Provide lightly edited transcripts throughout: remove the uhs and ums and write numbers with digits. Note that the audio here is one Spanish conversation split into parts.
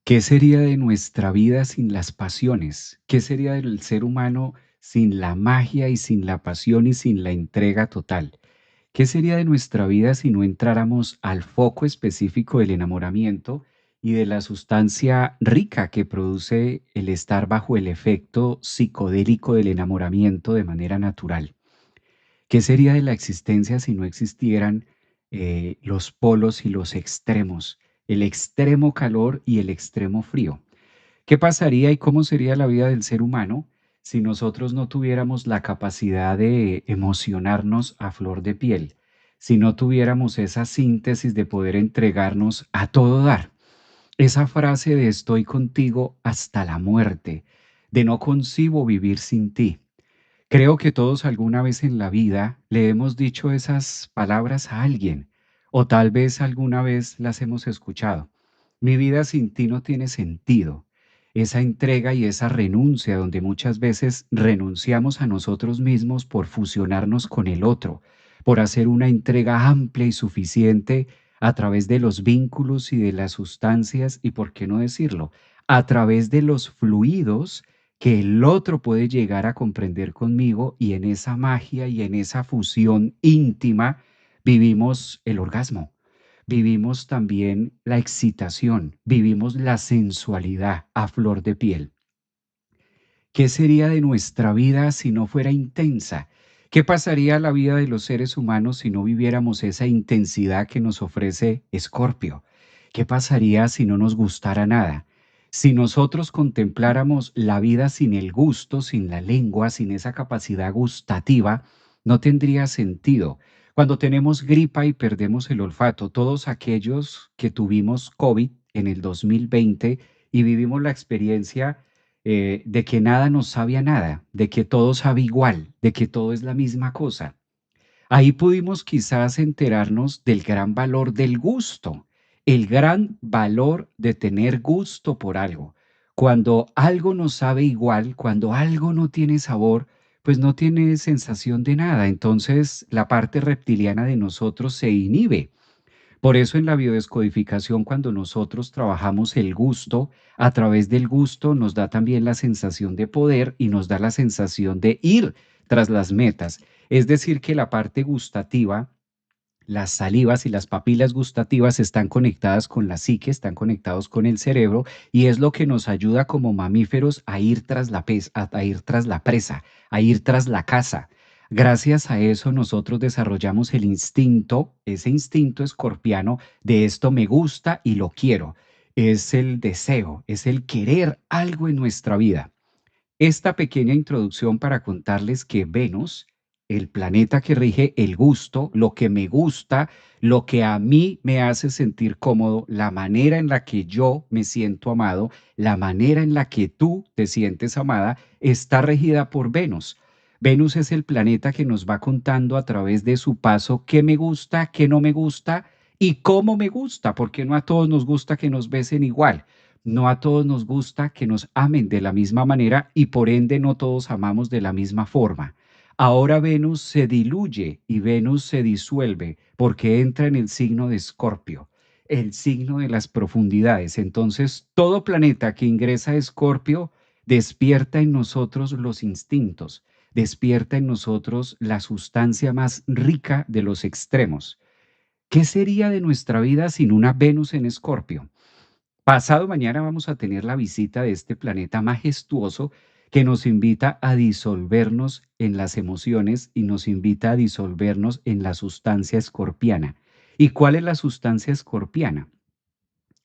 ¿Qué sería de nuestra vida sin las pasiones? ¿Qué sería del ser humano sin la magia y sin la pasión y sin la entrega total? ¿Qué sería de nuestra vida si no entráramos al foco específico del enamoramiento y de la sustancia rica que produce el estar bajo el efecto psicodélico del enamoramiento de manera natural? ¿Qué sería de la existencia si no existieran los polos y los extremos, el extremo calor y el extremo frío? ¿Qué pasaría y cómo sería la vida del ser humano si nosotros no tuviéramos la capacidad de emocionarnos a flor de piel? Si no tuviéramos esa síntesis de poder entregarnos a todo dar. Esa frase de estoy contigo hasta la muerte, de no concibo vivir sin ti. Creo que todos alguna vez en la vida le hemos dicho esas palabras a alguien, o tal vez alguna vez las hemos escuchado. Mi vida sin ti no tiene sentido. Esa entrega y esa renuncia donde muchas veces renunciamos a nosotros mismos por fusionarnos con el otro, por hacer una entrega amplia y suficiente a través de los vínculos y de las sustancias y, por qué no decirlo, a través de los fluidos que el otro puede llegar a comprender conmigo, y en esa magia y en esa fusión íntima vivimos el orgasmo, vivimos también la excitación, vivimos la sensualidad a flor de piel. ¿Qué sería de nuestra vida si no fuera intensa? ¿Qué pasaría la vida de los seres humanos si no viviéramos esa intensidad que nos ofrece Escorpio? ¿Qué pasaría si no nos gustara nada? Si nosotros contempláramos la vida sin el gusto, sin la lengua, sin esa capacidad gustativa, no tendría sentido. Cuando tenemos gripa y perdemos el olfato, todos aquellos que tuvimos COVID en el 2020 y vivimos la experiencia de que nada nos sabe a nada, de que todo sabe igual, de que todo es la misma cosa. Ahí pudimos quizás enterarnos del gran valor del gusto, el gran valor de tener gusto por algo. Cuando algo nos sabe igual, cuando algo no tiene sabor, pues no tiene sensación de nada. Entonces la parte reptiliana de nosotros se inhibe. Por eso en la biodescodificación, cuando nosotros trabajamos el gusto, a través del gusto nos da también la sensación de poder y nos da la sensación de ir tras las metas. Es decir, que la parte gustativa, las salivas y las papilas gustativas están conectadas con la psique, están conectados con el cerebro, y es lo que nos ayuda como mamíferos a ir tras a ir tras la presa, a ir tras la caza. Gracias a eso nosotros desarrollamos el instinto, ese instinto escorpiano de esto me gusta y lo quiero. Es el deseo, es el querer algo en nuestra vida. Esta pequeña introducción para contarles que Venus, el planeta que rige el gusto, lo que me gusta, lo que a mí me hace sentir cómodo, la manera en la que yo me siento amado, la manera en la que tú te sientes amada, está regida por Venus. Venus es el planeta que nos va contando a través de su paso qué me gusta, qué no me gusta y cómo me gusta, porque no a todos nos gusta que nos besen igual. No a todos nos gusta que nos amen de la misma manera y por ende no todos amamos de la misma forma. Ahora Venus se diluye y Venus se disuelve porque entra en el signo de Escorpio, el signo de las profundidades. Entonces, todo planeta que ingresa a Escorpio despierta en nosotros los instintos, despierta en nosotros la sustancia más rica de los extremos. ¿Qué sería de nuestra vida sin una Venus en Escorpio? Pasado mañana vamos a tener la visita de este planeta majestuoso que nos invita a disolvernos en las emociones y nos invita a disolvernos en la sustancia escorpiana. ¿Y cuál es la sustancia escorpiana?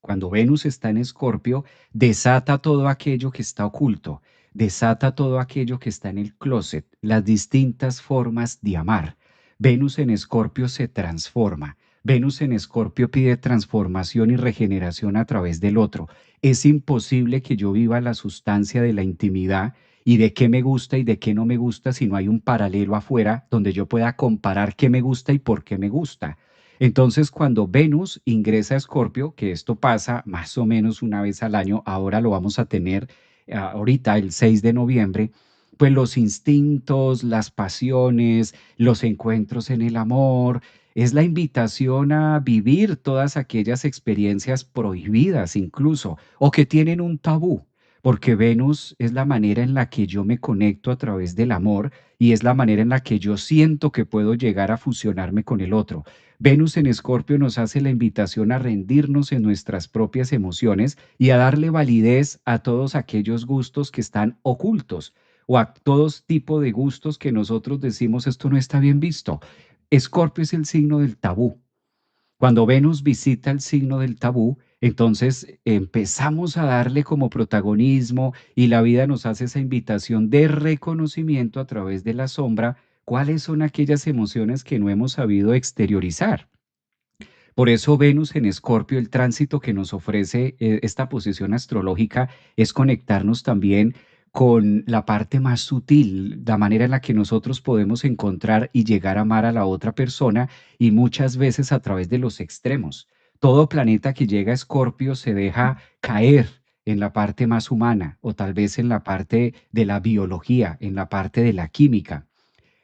Cuando Venus está en Escorpio, desata todo aquello que está oculto, desata todo aquello que está en el closet, las distintas formas de amar. Venus en Escorpio se transforma. Venus en Escorpio pide transformación y regeneración a través del otro. Es imposible que yo viva la sustancia de la intimidad y de qué me gusta y de qué no me gusta si no hay un paralelo afuera donde yo pueda comparar qué me gusta y por qué me gusta. Entonces, cuando Venus ingresa a Escorpio, que esto pasa más o menos una vez al año, ahora lo vamos a tener ahorita el 6 de noviembre, pues los instintos, las pasiones, los encuentros en el amor, Es la invitación a vivir todas aquellas experiencias prohibidas incluso, o que tienen un tabú, porque Venus es la manera en la que yo me conecto a través del amor y es la manera en la que yo siento que puedo llegar a fusionarme con el otro. Venus en Escorpio nos hace la invitación a rendirnos en nuestras propias emociones y a darle validez a todos aquellos gustos que están ocultos o a todos tipo de gustos que nosotros decimos esto no está bien visto. Escorpio es el signo del tabú. Cuando Venus visita el signo del tabú, entonces empezamos a darle como protagonismo y la vida nos hace esa invitación de reconocimiento a través de la sombra, cuáles son aquellas emociones que no hemos sabido exteriorizar. Por eso Venus en Escorpio, el tránsito que nos ofrece esta posición astrológica es conectarnos también con la parte más sutil, la manera en la que nosotros podemos encontrar y llegar a amar a la otra persona y muchas veces a través de los extremos. Todo planeta que llega a Escorpio se deja caer en la parte más humana o tal vez en la parte de la biología, en la parte de la química.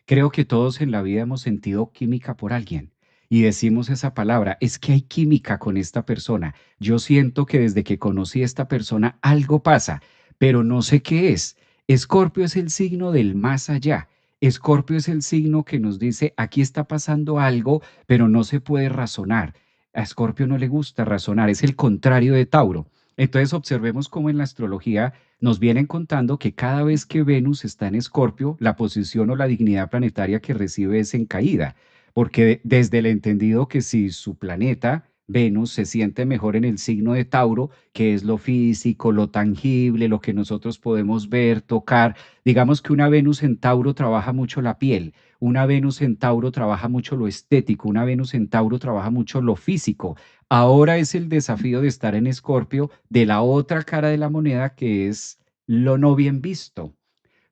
Creo que todos en la vida hemos sentido química por alguien y decimos esa palabra, es que hay química con esta persona. Yo siento que desde que conocí a esta persona algo pasa, pero no sé qué es. Escorpio es el signo del más allá. Escorpio es el signo que nos dice, aquí está pasando algo, pero no se puede razonar. A Escorpio no le gusta razonar, es el contrario de Tauro. Entonces observemos cómo en la astrología nos vienen contando que cada vez que Venus está en Escorpio, la posición o la dignidad planetaria que recibe es en caída, porque desde el entendido que si su planeta, Venus, se siente mejor en el signo de Tauro, que es lo físico, lo tangible, lo que nosotros podemos ver, tocar, digamos que una Venus en Tauro trabaja mucho la piel, una Venus en Tauro trabaja mucho lo estético, una Venus en Tauro trabaja mucho lo físico. Ahora es el desafío de estar en Escorpio de la otra cara de la moneda que es lo no bien visto.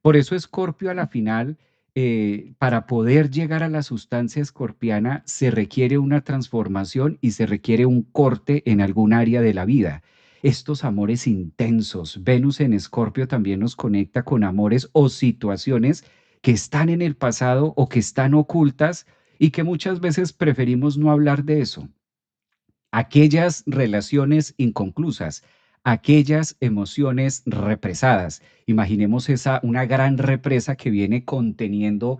Por eso Escorpio a la final, para poder llegar a la sustancia escorpiana, se requiere una transformación y se requiere un corte en algún área de la vida. Estos amores intensos, Venus en Escorpio también nos conecta con amores o situaciones que están en el pasado o que están ocultas y que muchas veces preferimos no hablar de eso, aquellas relaciones inconclusas, aquellas emociones represadas. Imaginemos esa una gran represa que viene conteniendo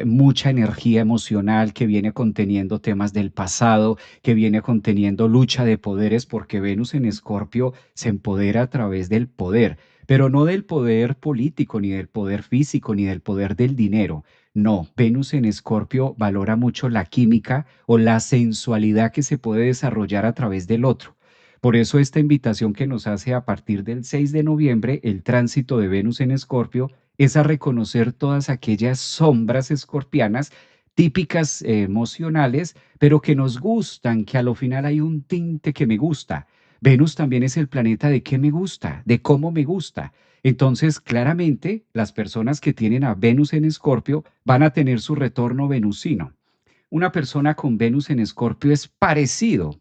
mucha energía emocional, que viene conteniendo temas del pasado, que viene conteniendo lucha de poderes, porque Venus en Escorpio se empodera a través del poder, pero no del poder político, ni del poder físico, ni del poder del dinero. No, Venus en Escorpio valora mucho la química o la sensualidad que se puede desarrollar a través del otro. Por eso esta invitación que nos hace a partir del 6 de noviembre, el tránsito de Venus en Escorpio, es a reconocer todas aquellas sombras escorpianas típicas emocionales, pero que nos gustan, que a lo final hay un tinte que me gusta. Venus también es el planeta de qué me gusta, de cómo me gusta. Entonces, claramente, las personas que tienen a Venus en Escorpio van a tener su retorno venusino. Una persona con Venus en Escorpio es parecido,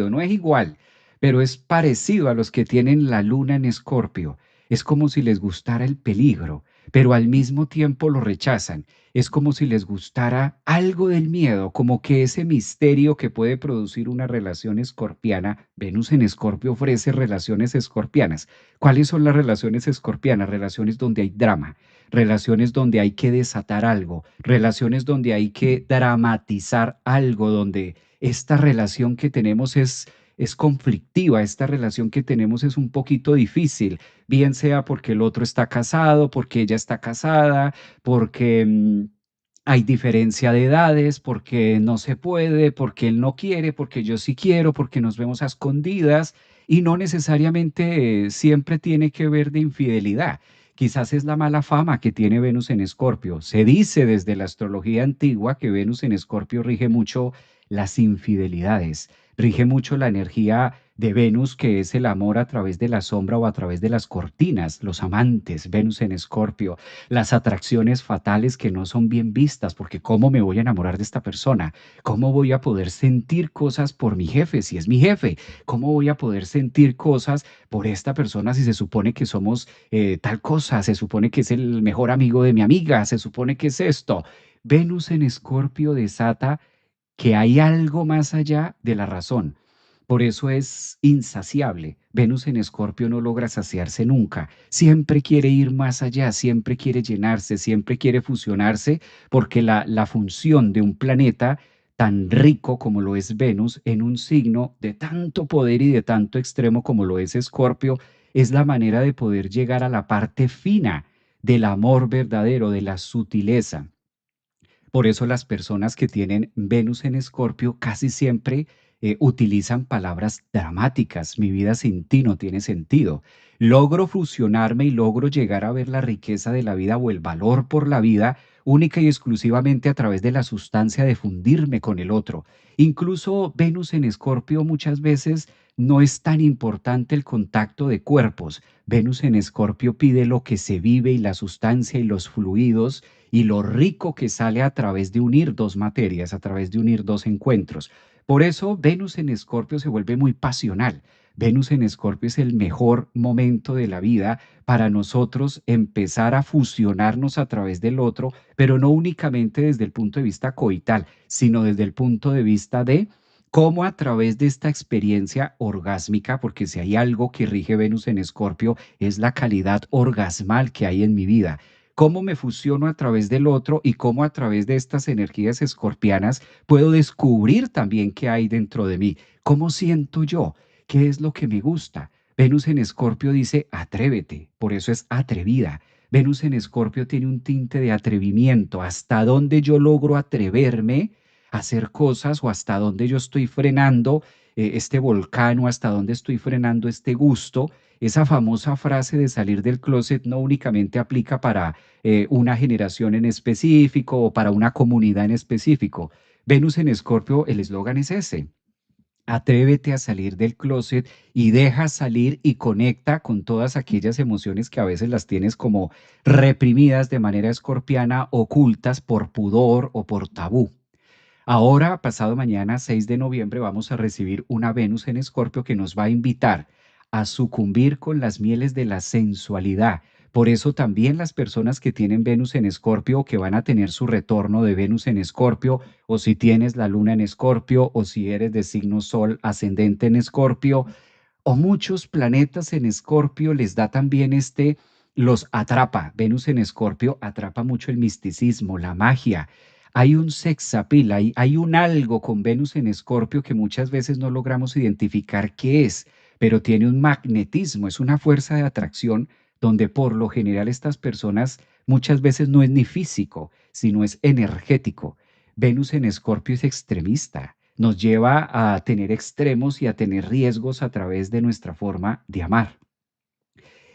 no es igual, pero es parecido a los que tienen la luna en Escorpio. Es como si les gustara el peligro, pero al mismo tiempo lo rechazan. Es como si les gustara algo del miedo, como que ese misterio que puede producir una relación escorpiana. Venus en Escorpio ofrece relaciones escorpianas. ¿Cuáles son las relaciones escorpianas? Relaciones donde hay drama, relaciones donde hay que desatar algo, relaciones donde hay que dramatizar algo, donde esta relación que tenemos es conflictiva, esta relación que tenemos es un poquito difícil, bien sea porque el otro está casado, porque ella está casada, porque hay diferencia de edades, porque no se puede, porque él no quiere, porque yo sí quiero, porque nos vemos a escondidas y no necesariamente siempre tiene que ver de infidelidad. Quizás es la mala fama que tiene Venus en Escorpio. Se dice desde la astrología antigua que Venus en Escorpio rige mucho las infidelidades, rige mucho la energía de Venus, que es el amor a través de la sombra o a través de las cortinas, los amantes, Venus en Escorpio, las atracciones fatales que no son bien vistas, porque ¿cómo me voy a enamorar de esta persona? ¿Cómo voy a poder sentir cosas por mi jefe si es mi jefe? ¿Cómo voy a poder sentir cosas por esta persona si se supone que somos tal cosa, se supone que es el mejor amigo de mi amiga, se supone que es esto? Venus en Escorpio desata que hay algo más allá de la razón. Por eso es insaciable. Venus en Escorpio no logra saciarse nunca. Siempre quiere ir más allá, siempre quiere llenarse, siempre quiere fusionarse, porque la función de un planeta tan rico como lo es Venus en un signo de tanto poder y de tanto extremo como lo es Escorpio, es la manera de poder llegar a la parte fina del amor verdadero, de la sutileza. Por eso las personas que tienen Venus en Escorpio casi siempre utilizan palabras dramáticas. Mi vida sin ti no tiene sentido. Logro fusionarme y logro llegar a ver la riqueza de la vida o el valor por la vida única y exclusivamente a través de la sustancia de fundirme con el otro. Incluso Venus en Escorpio muchas veces no es tan importante el contacto de cuerpos. Venus en Escorpio pide lo que se vive y la sustancia y los fluidos y lo rico que sale a través de unir dos materias, a través de unir dos encuentros. Por eso Venus en Escorpio se vuelve muy pasional. Venus en Escorpio es el mejor momento de la vida para nosotros empezar a fusionarnos a través del otro, pero no únicamente desde el punto de vista coital, sino desde el punto de vista de cómo a través de esta experiencia orgásmica, porque si hay algo que rige Venus en Escorpio, es la calidad orgasmal que hay en mi vida, cómo me fusiono a través del otro y cómo a través de estas energías escorpianas puedo descubrir también qué hay dentro de mí, cómo siento yo, qué es lo que me gusta. Venus en Escorpio dice atrévete, por eso es atrevida. Venus en Escorpio tiene un tinte de atrevimiento, hasta dónde yo logro atreverme a hacer cosas o hasta dónde yo estoy frenando este volcán o hasta dónde estoy frenando este gusto. Esa famosa frase de salir del closet no únicamente aplica para una generación en específico o para una comunidad en específico. Venus en Escorpio, el eslogan es ese. Atrévete a salir del closet y deja salir y conecta con todas aquellas emociones que a veces las tienes como reprimidas de manera escorpiana, ocultas por pudor o por tabú. Ahora, pasado mañana, 6 de noviembre, vamos a recibir una Venus en Escorpio que nos va a invitar a sucumbir con las mieles de la sensualidad. Por eso también las personas que tienen Venus en Escorpio, que van a tener su retorno de Venus en Escorpio, o si tienes la luna en Escorpio, o si eres de signo Sol ascendente en Escorpio, o muchos planetas en Escorpio les da también los atrapa. Venus en Escorpio atrapa mucho el misticismo, la magia. Hay un sex appeal, hay un algo con Venus en Escorpio que muchas veces no logramos identificar qué es, pero tiene un magnetismo, es una fuerza de atracción donde por lo general estas personas muchas veces no es ni físico, sino es energético. Venus en Escorpio es extremista, nos lleva a tener extremos y a tener riesgos a través de nuestra forma de amar.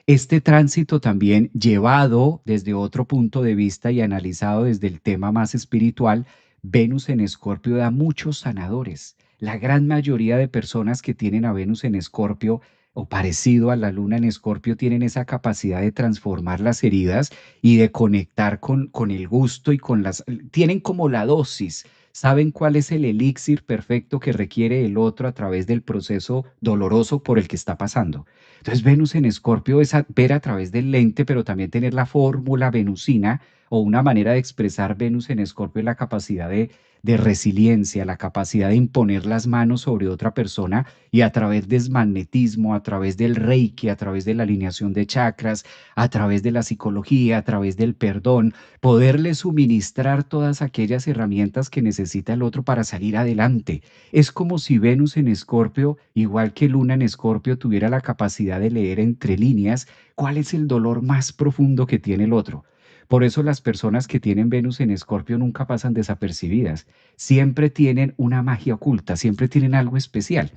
Este tránsito también llevado desde otro punto de vista y analizado desde el tema más espiritual, Venus en Escorpio da muchos sanadores. La gran mayoría de personas que tienen a Venus en Escorpio o parecido a la luna en Escorpio tienen esa capacidad de transformar las heridas y de conectar con el gusto y con las... Tienen como la dosis, saben cuál es el elixir perfecto que requiere el otro a través del proceso doloroso por el que está pasando. Entonces, Venus en Escorpio es ver a través del lente, pero también tener la fórmula venusina o una manera de expresar Venus en Escorpio es la capacidad de resiliencia, la capacidad de imponer las manos sobre otra persona y a través del magnetismo, a través del reiki, a través de la alineación de chakras, a través de la psicología, a través del perdón, poderle suministrar todas aquellas herramientas que necesita el otro para salir adelante. Es como si Venus en Escorpio, igual que Luna en Escorpio, tuviera la capacidad de leer entre líneas cuál es el dolor más profundo que tiene el otro. Por eso las personas que tienen Venus en Escorpio nunca pasan desapercibidas. Siempre tienen una magia oculta, siempre tienen algo especial.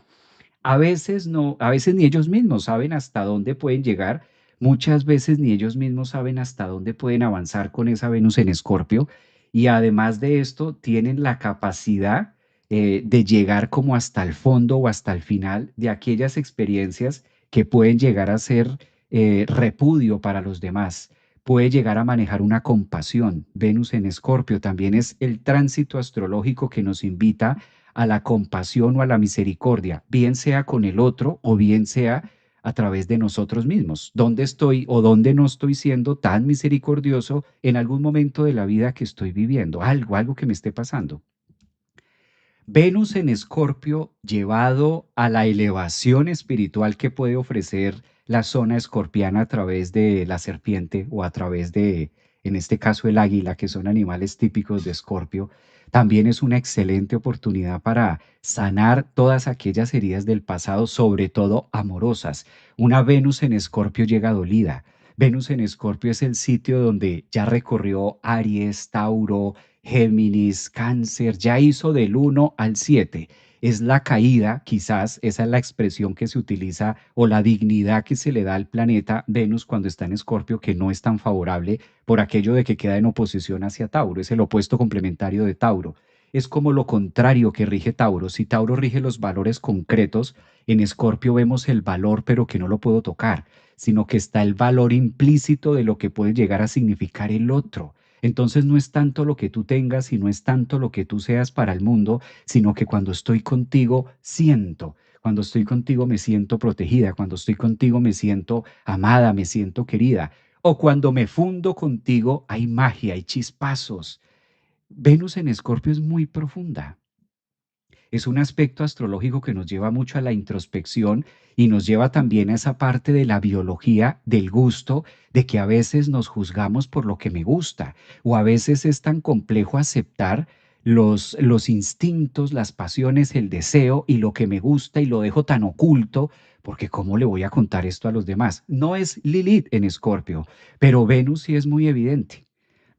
A veces no, a veces ni ellos mismos saben hasta dónde pueden llegar. Muchas veces ni ellos mismos saben hasta dónde pueden avanzar con esa Venus en Escorpio. Y además de esto, tienen la capacidad de llegar como hasta el fondo o hasta el final de aquellas experiencias que pueden llegar a ser repudio para los demás. Puede llegar a manejar una compasión. Venus en Escorpio también es el tránsito astrológico que nos invita a la compasión o a la misericordia, bien sea con el otro o bien sea a través de nosotros mismos. ¿Dónde estoy o dónde no estoy siendo tan misericordioso en algún momento de la vida que estoy viviendo? Algo que me esté pasando. Venus en Escorpio llevado a la elevación espiritual que puede ofrecer la zona escorpiana a través de la serpiente o a través de, en este caso, el águila, que son animales típicos de Escorpio, también es una excelente oportunidad para sanar todas aquellas heridas del pasado, sobre todo amorosas. Una Venus en Escorpio llega dolida. Venus en Escorpio es el sitio donde ya recorrió Aries, Tauro, Géminis, Cáncer, ya hizo del 1 al 7. Es la caída, quizás, esa es la expresión que se utiliza o la dignidad que se le da al planeta Venus cuando está en Escorpio, que no es tan favorable por aquello de que queda en oposición hacia Tauro, es el opuesto complementario de Tauro. Es como lo contrario que rige Tauro. Si Tauro rige los valores concretos, en Escorpio vemos el valor, pero que no lo puedo tocar, sino que está el valor implícito de lo que puede llegar a significar el otro. Entonces no es tanto lo que tú tengas y no es tanto lo que tú seas para el mundo, sino que cuando estoy contigo siento, cuando estoy contigo me siento protegida, cuando estoy contigo me siento amada, me siento querida, o cuando me fundo contigo hay magia, hay chispazos. Venus en Escorpio es muy profunda. Es un aspecto astrológico que nos lleva mucho a la introspección y nos lleva también a esa parte de la biología, del gusto, de que a veces nos juzgamos por lo que me gusta o a veces es tan complejo aceptar los instintos, las pasiones, el deseo y lo que me gusta y lo dejo tan oculto porque ¿cómo le voy a contar esto a los demás? No es Lilith en Escorpio, pero Venus sí es muy evidente.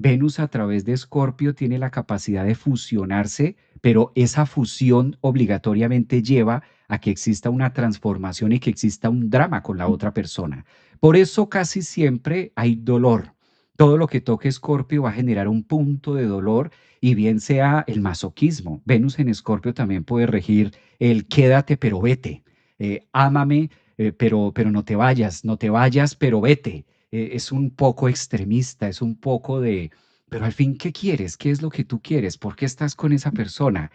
Venus a través de Escorpio tiene la capacidad de fusionarse, pero esa fusión obligatoriamente lleva a que exista una transformación y que exista un drama con la otra persona. Por eso casi siempre hay dolor. Todo lo que toque Escorpio va a generar un punto de dolor y bien sea el masoquismo. Venus en Escorpio también puede regir el quédate pero vete. Ámame, pero no te vayas, no te vayas, pero vete. Es un poco extremista, es un poco de, pero al fin, ¿qué quieres? ¿Qué es lo que tú quieres? ¿Por qué estás con esa persona?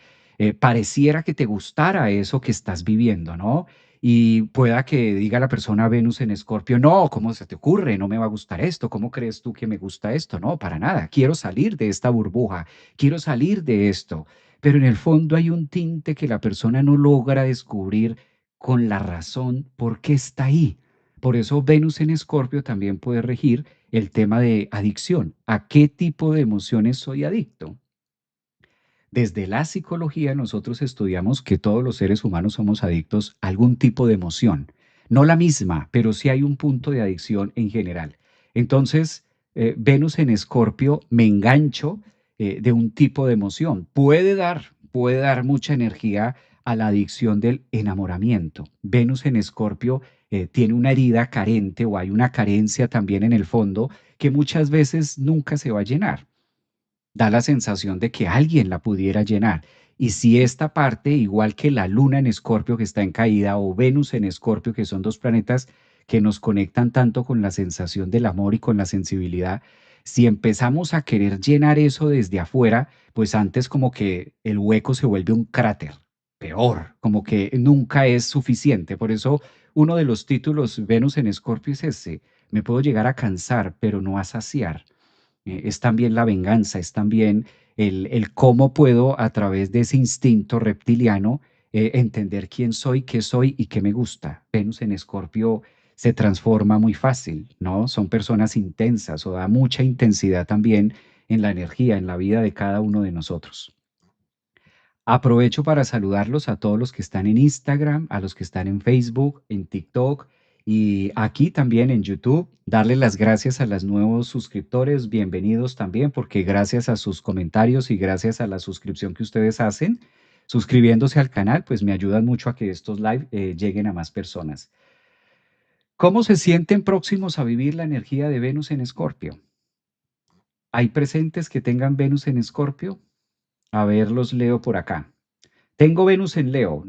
Pareciera que te gustara eso que estás viviendo, ¿no? Y pueda que diga la persona Venus en Escorpio, no, ¿cómo se te ocurre? No me va a gustar esto. ¿Cómo crees tú que me gusta esto? No, para nada. Quiero salir de esta burbuja, quiero salir de esto. Pero en el fondo hay un tinte que la persona no logra descubrir con la razón por qué está ahí. Por eso Venus en Escorpio también puede regir el tema de adicción. ¿A qué tipo de emociones soy adicto? Desde la psicología nosotros estudiamos que todos los seres humanos somos adictos a algún tipo de emoción. No la misma, pero sí hay un punto de adicción en general. Entonces, Venus en Escorpio me engancho de un tipo de emoción. Puede dar mucha energía a la adicción del enamoramiento. Venus en Escorpio tiene una herida carente o hay una carencia también en el fondo que muchas veces nunca se va a llenar. Da la sensación de que alguien la pudiera llenar. Y si esta parte, igual que la Luna en Escorpio que está en caída o Venus en Escorpio, que son dos planetas que nos conectan tanto con la sensación del amor y con la sensibilidad, si empezamos a querer llenar eso desde afuera, pues antes como que el hueco se vuelve un cráter, peor, como que nunca es suficiente. Por eso uno de los títulos Venus en Escorpio es ese, me puedo llegar a cansar, pero no a saciar. Es también la venganza, es también el cómo puedo a través de ese instinto reptiliano entender quién soy, qué soy y qué me gusta. Venus en Escorpio se transforma muy fácil, ¿no? Son personas intensas o da mucha intensidad también en la energía, en la vida de cada uno de nosotros. Aprovecho para saludarlos a todos los que están en Instagram, a los que están en Facebook, en TikTok y aquí también en YouTube. Darles las gracias a los nuevos suscriptores, bienvenidos también, porque gracias a sus comentarios y gracias a la suscripción que ustedes hacen, suscribiéndose al canal, pues me ayudan mucho a que estos live lleguen a más personas. ¿Cómo se sienten próximos a vivir la energía de Venus en Escorpio? ¿Hay presentes que tengan Venus en Escorpio? A ver, los leo por acá. Tengo Venus en Leo.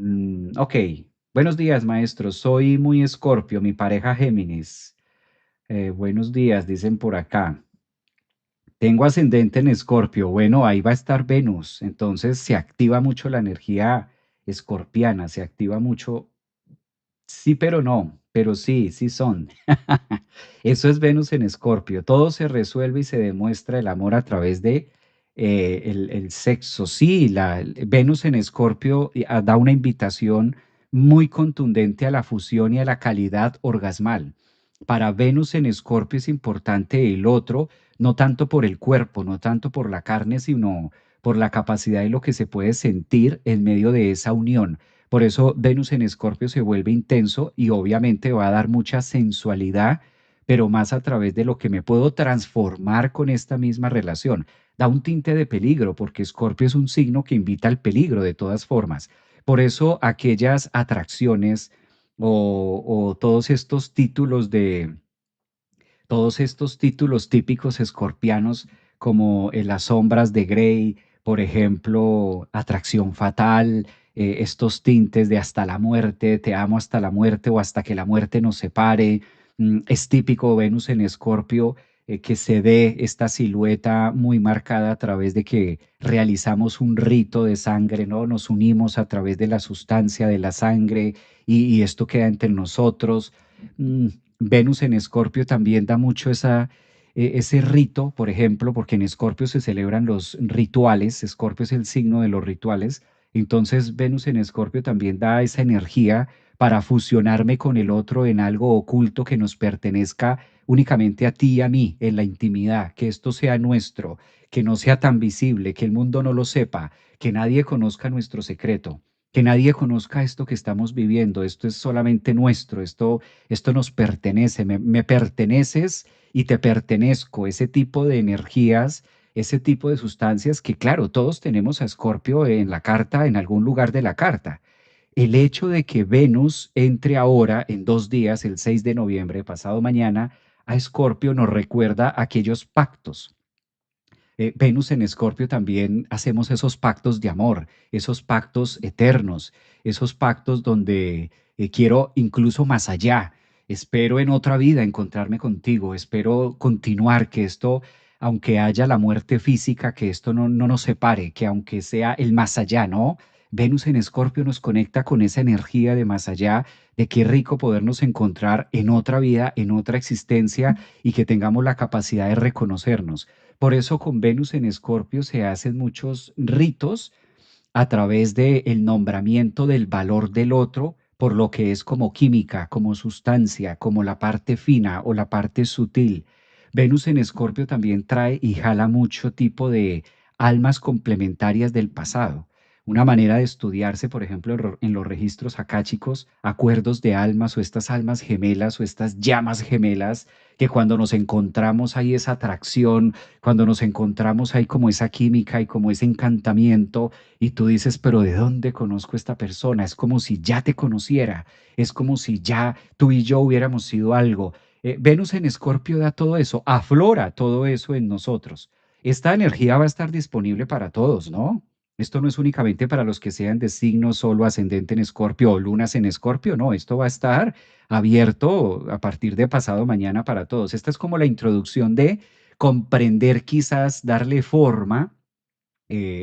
Ok. Buenos días, maestro. Soy muy Escorpio, mi pareja Géminis. Buenos días, dicen por acá. Tengo ascendente en Escorpio. Bueno, ahí va a estar Venus. Entonces se activa mucho la energía escorpiana, se activa mucho. Sí, pero no, pero sí, sí son. Eso es Venus en Escorpio. Todo se resuelve y se demuestra el amor a través de, el sexo. Sí, Venus en Escorpio da una invitación muy contundente a la fusión y a la calidad orgasmal. Para Venus en Escorpio es importante el otro, no tanto por el cuerpo, no tanto por la carne, sino por la capacidad de lo que se puede sentir en medio de esa unión. Por eso Venus en Escorpio se vuelve intenso y obviamente va a dar mucha sensualidad, pero más a través de lo que me puedo transformar con esta misma relación. Da un tinte de peligro, porque Escorpio es un signo que invita al peligro de todas formas. Por eso aquellas atracciones o todos estos títulos típicos escorpianos, como Las sombras de Grey, por ejemplo, Atracción fatal, estos tintes de hasta la muerte, te amo hasta la muerte o hasta que la muerte nos separe. Es típico Venus en Escorpio, que se dé esta silueta muy marcada a través de que realizamos un rito de sangre, ¿no? Nos unimos a través de la sustancia de la sangre y esto queda entre nosotros. Mm, Venus en Escorpio también da mucho ese rito, por ejemplo, porque en Escorpio se celebran los rituales. Escorpio es el signo de los rituales. Entonces, Venus en Escorpio también da esa energía para fusionarme con el otro en algo oculto que nos pertenezca únicamente a ti y a mí, en la intimidad, que esto sea nuestro, que no sea tan visible, que el mundo no lo sepa, que nadie conozca nuestro secreto, que nadie conozca esto que estamos viviendo. Esto es solamente nuestro, esto nos pertenece, me perteneces y te pertenezco, ese tipo de energías, ese tipo de sustancias que claro, todos tenemos a Escorpio en la carta, en algún lugar de la carta. El hecho de que Venus entre ahora en 2 días, el 6 de noviembre, pasado mañana, a Escorpio nos recuerda aquellos pactos. Venus en Escorpio también hacemos esos pactos de amor, esos pactos eternos, esos pactos donde quiero incluso más allá. Espero en otra vida encontrarme contigo, espero continuar, que esto, aunque haya la muerte física, que esto no nos separe, que aunque sea el más allá, ¿no? Venus en Escorpio nos conecta con esa energía de más allá, de qué rico podernos encontrar en otra vida, en otra existencia y que tengamos la capacidad de reconocernos. Por eso con Venus en Escorpio se hacen muchos ritos a través del nombramiento del valor del otro por lo que es como química, como sustancia, como la parte fina o la parte sutil. Venus en Escorpio también trae y jala mucho tipo de almas complementarias del pasado. Una manera de estudiarse, por ejemplo, en los registros akáshicos, acuerdos de almas o estas almas gemelas o estas llamas gemelas, que cuando nos encontramos hay esa atracción, cuando nos encontramos hay como esa química y como ese encantamiento, y tú dices, pero ¿de dónde conozco a esta persona? Es como si ya te conociera, es como si ya tú y yo hubiéramos sido algo. Venus en Escorpio da todo eso, aflora todo eso en nosotros. Esta energía va a estar disponible para todos, ¿no? Esto no es únicamente para los que sean de signo solo ascendente en Escorpio o lunas en Escorpio, no, esto va a estar abierto a partir de pasado mañana para todos. Esta es como la introducción de comprender, quizás darle forma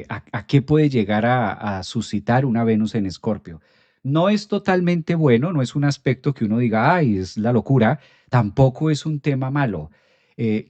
a qué puede llegar a suscitar una Venus en Escorpio. No es totalmente bueno, no es un aspecto que uno diga, ay, es la locura, tampoco es un tema malo.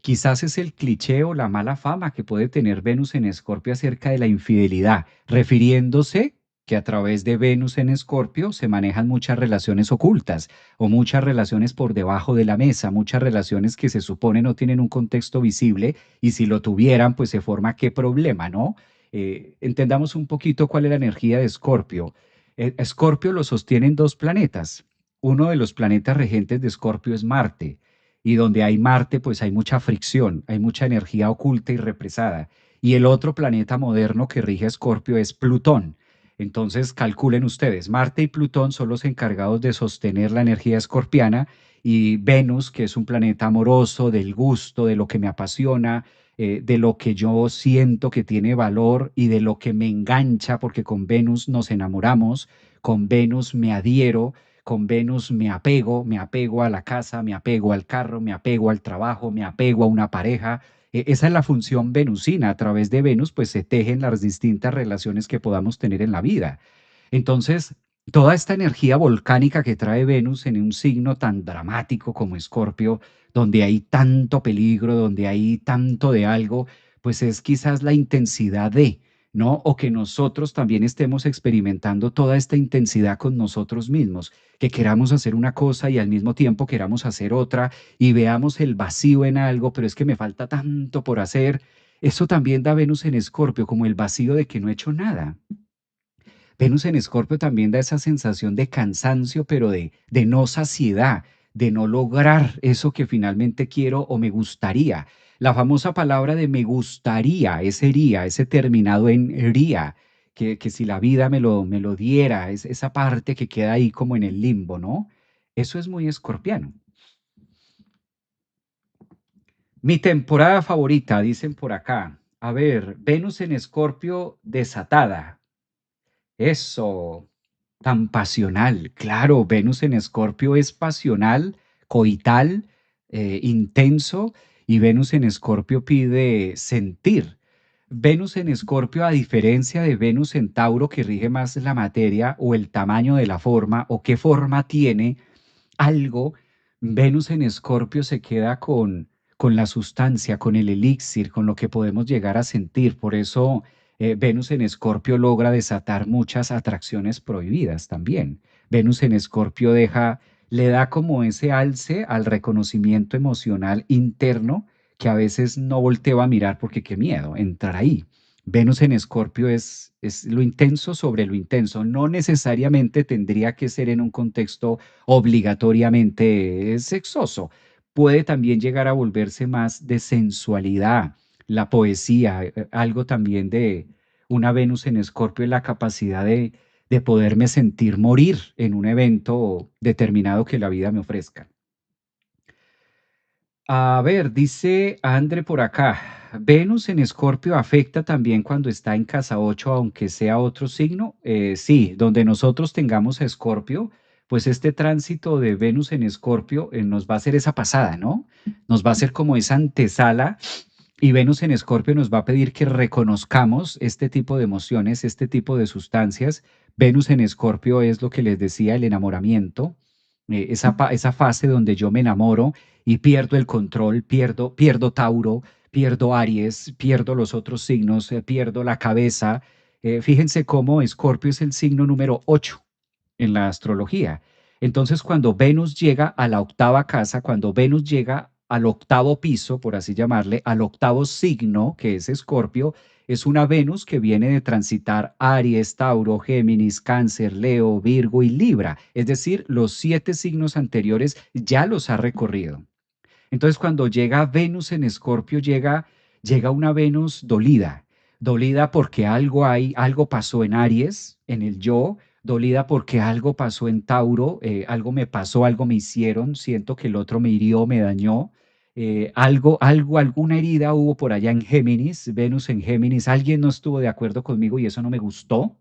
Quizás es el cliché o la mala fama que puede tener Venus en Escorpio acerca de la infidelidad, refiriéndose que a través de Venus en Escorpio se manejan muchas relaciones ocultas o muchas relaciones por debajo de la mesa, muchas relaciones que se supone no tienen un contexto visible y si lo tuvieran, pues se forma qué problema, ¿no? Entendamos un poquito cuál es la energía de Escorpio. Escorpio lo sostienen dos planetas. Uno de los planetas regentes de Escorpio es Marte, y donde hay Marte, pues hay mucha fricción, hay mucha energía oculta y represada. Y el otro planeta moderno que rige Escorpio es Plutón. Entonces, calculen ustedes, Marte y Plutón son los encargados de sostener la energía escorpiana y Venus, que es un planeta amoroso, del gusto, de lo que me apasiona, de lo que yo siento que tiene valor y de lo que me engancha, porque con Venus nos enamoramos, con Venus me adhiero, con Venus me apego a la casa, me apego al carro, me apego al trabajo, me apego a una pareja. Esa es la función venusina. A través de Venus, pues se tejen las distintas relaciones que podamos tener en la vida. Entonces, toda esta energía volcánica que trae Venus en un signo tan dramático como Escorpio, donde hay tanto peligro, donde hay tanto de algo, pues es quizás la intensidad de, ¿no? O que nosotros también estemos experimentando toda esta intensidad con nosotros mismos, que queramos hacer una cosa y al mismo tiempo queramos hacer otra y veamos el vacío en algo, pero es que me falta tanto por hacer. Eso también da Venus en Escorpio, como el vacío de que no he hecho nada. Venus en Escorpio también da esa sensación de cansancio, pero de no saciedad, de no lograr eso que finalmente quiero o me gustaría. La famosa palabra de me gustaría, ese terminado en ría, que si la vida me lo diera, es esa parte que queda ahí como en el limbo, ¿no? Eso es muy escorpiano. Mi temporada favorita, dicen por acá. A ver, Venus en Escorpio desatada. Eso, tan pasional. Claro, Venus en Escorpio es pasional, coital, intenso, y Venus en Escorpio pide sentir. Venus en Escorpio, a diferencia de Venus en Tauro, que rige más la materia o el tamaño de la forma o qué forma tiene algo, Venus en Escorpio se queda con la sustancia, con el elixir, con lo que podemos llegar a sentir. Por eso Venus en Escorpio logra desatar muchas atracciones prohibidas también. Venus en Escorpio le da como ese alce al reconocimiento emocional interno que a veces no volteo a mirar porque qué miedo entrar ahí. Venus en Escorpio es lo intenso sobre lo intenso. No necesariamente tendría que ser en un contexto obligatoriamente sexoso. Puede también llegar a volverse más de sensualidad, la poesía, algo también de una Venus en Escorpio, la capacidad de poderme sentir morir en un evento determinado que la vida me ofrezca. A ver, dice Andre por acá, Venus en Escorpio afecta también cuando está en casa 8, aunque sea otro signo. Sí, donde nosotros tengamos a Escorpio, pues este tránsito de Venus en Escorpio nos va a hacer esa pasada, ¿no? Nos va a hacer como esa antesala y Venus en Escorpio nos va a pedir que reconozcamos este tipo de emociones, este tipo de sustancias. Venus en Escorpio es lo que les decía, el enamoramiento, esa fase donde yo me enamoro y pierdo el control, pierdo Tauro, pierdo Aries, pierdo los otros signos, pierdo la cabeza. Fíjense cómo Escorpio es el signo número 8 en la astrología. Entonces, cuando Venus llega a la octava casa, cuando Venus llega al octavo piso, por así llamarle, al octavo signo, que es Escorpio, es una Venus que viene de transitar Aries, Tauro, Géminis, Cáncer, Leo, Virgo y Libra. Es decir, los 7 signos anteriores ya los ha recorrido. Entonces, cuando llega Venus en Escorpio, llega una Venus dolida, dolida porque algo hay, algo pasó en Aries, en el yo, dolida porque algo pasó en Tauro, algo me pasó, algo me hicieron, siento que el otro me hirió, me dañó, alguna herida hubo por allá en Géminis, Venus en Géminis, alguien no estuvo de acuerdo conmigo y eso no me gustó.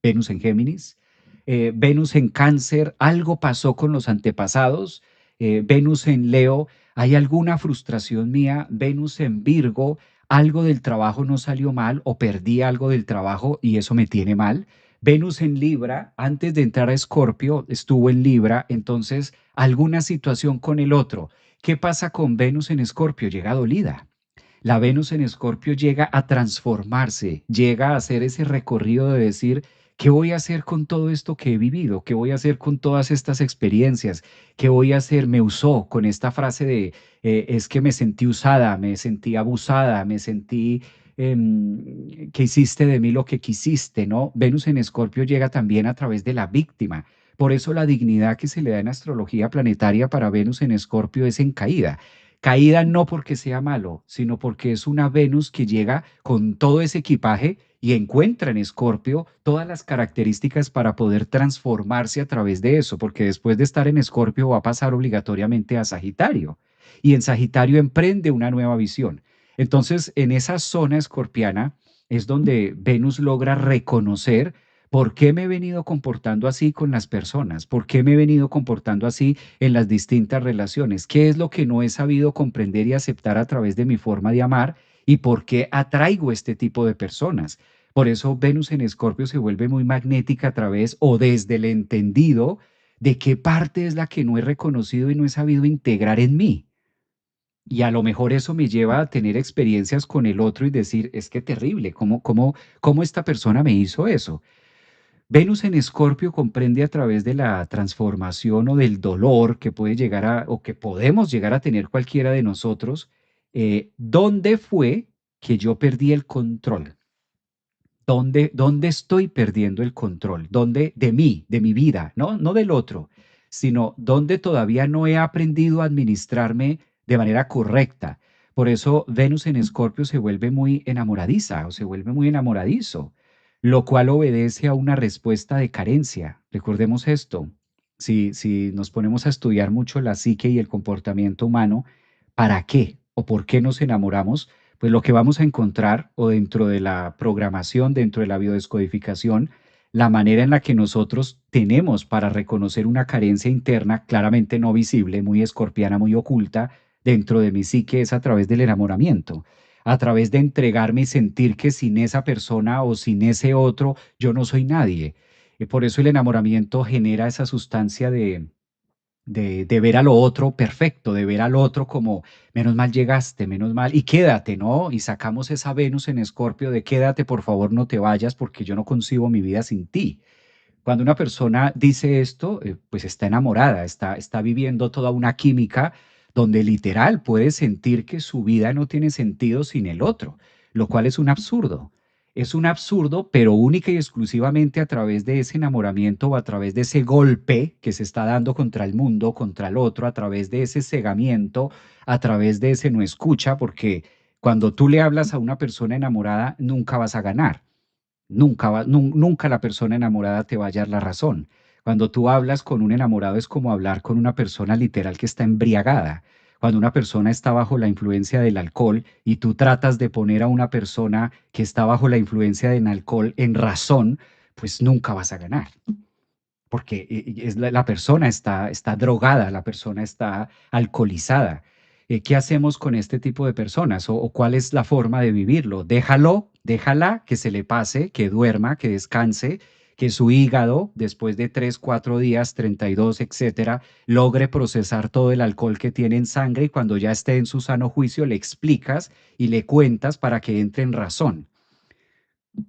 Venus en Géminis, Venus en Cáncer, algo pasó con los antepasados, Venus en Leo, hay alguna frustración mía, Venus en Virgo, algo del trabajo no salió mal o perdí algo del trabajo y eso me tiene mal. Venus en Libra, antes de entrar a Escorpio, estuvo en Libra, entonces alguna situación con el otro. ¿Qué pasa con Venus en Escorpio? Llega dolida. La Venus en Escorpio llega a transformarse, llega a hacer ese recorrido de decir, ¿qué voy a hacer con todo esto que he vivido? ¿Qué voy a hacer con todas estas experiencias? ¿Qué voy a hacer? Me usó con esta frase de, es que me sentí usada, me sentí abusada, me sentí que hiciste de mí lo que quisiste, ¿no? Venus en Escorpio llega también a través de la víctima. Por eso la dignidad que se le da en astrología planetaria para Venus en Escorpio es en caída. Caída no porque sea malo, sino porque es una Venus que llega con todo ese equipaje y encuentra en Escorpio todas las características para poder transformarse a través de eso, porque después de estar en Escorpio va a pasar obligatoriamente a Sagitario y en Sagitario emprende una nueva visión. Entonces, en esa zona escorpiana es donde Venus logra reconocer por qué me he venido comportando así con las personas, por qué me he venido comportando así en las distintas relaciones, qué es lo que no he sabido comprender y aceptar a través de mi forma de amar y por qué atraigo este tipo de personas. Por eso Venus en Escorpio se vuelve muy magnética a través o desde el entendido de qué parte es la que no he reconocido y no he sabido integrar en mí. Y a lo mejor eso me lleva a tener experiencias con el otro y decir, es que terrible, ¿cómo esta persona me hizo eso? Venus en Escorpio comprende a través de la transformación o del dolor que puede llegar a, o que podemos llegar a tener cualquiera de nosotros, ¿dónde fue que yo perdí el control? ¿Dónde estoy perdiendo el control? ¿Dónde de mí, de mi vida, no del otro, sino dónde todavía no he aprendido a administrarme de manera correcta? Por eso Venus en Escorpio se vuelve muy enamoradiza o se vuelve muy enamoradizo, lo cual obedece a una respuesta de carencia. Recordemos esto. Si nos ponemos a estudiar mucho la psique y el comportamiento humano, ¿para qué o por qué nos enamoramos? Pues lo que vamos a encontrar o dentro de la programación, dentro de la biodescodificación, la manera en la que nosotros tenemos para reconocer una carencia interna claramente no visible, muy escorpiana, muy oculta, dentro de mi psique es a través del enamoramiento, a través de entregarme y sentir que sin esa persona o sin ese otro yo no soy nadie. Y por eso el enamoramiento genera esa sustancia de ver a lo otro perfecto, de ver al otro como, menos mal llegaste, menos mal, y quédate, ¿no? Y sacamos esa Venus en Escorpio de quédate, por favor, no te vayas porque yo no concibo mi vida sin ti. Cuando una persona dice esto, pues está enamorada, está viviendo toda una química donde literal puede sentir que su vida no tiene sentido sin el otro, lo cual es un absurdo. Es un absurdo, pero única y exclusivamente a través de ese enamoramiento o a través de ese golpe que se está dando contra el mundo, contra el otro, a través de ese cegamiento, a través de ese no escucha, porque cuando tú le hablas a una persona enamorada, nunca vas a ganar. Nunca la persona enamorada te va a hallar la razón. Cuando tú hablas con un enamorado es como hablar con una persona literal que está embriagada. Cuando una persona está bajo la influencia del alcohol y tú tratas de poner a una persona que está bajo la influencia del alcohol en razón, pues nunca vas a ganar, porque la persona está drogada, la persona está alcoholizada. ¿Qué hacemos con este tipo de personas o cuál es la forma de vivirlo? Déjala que se le pase, que duerma, que descanse, que su hígado, después de 3, 4 días, 32, etcétera, logre procesar todo el alcohol que tiene en sangre y cuando ya esté en su sano juicio le explicas y le cuentas para que entre en razón.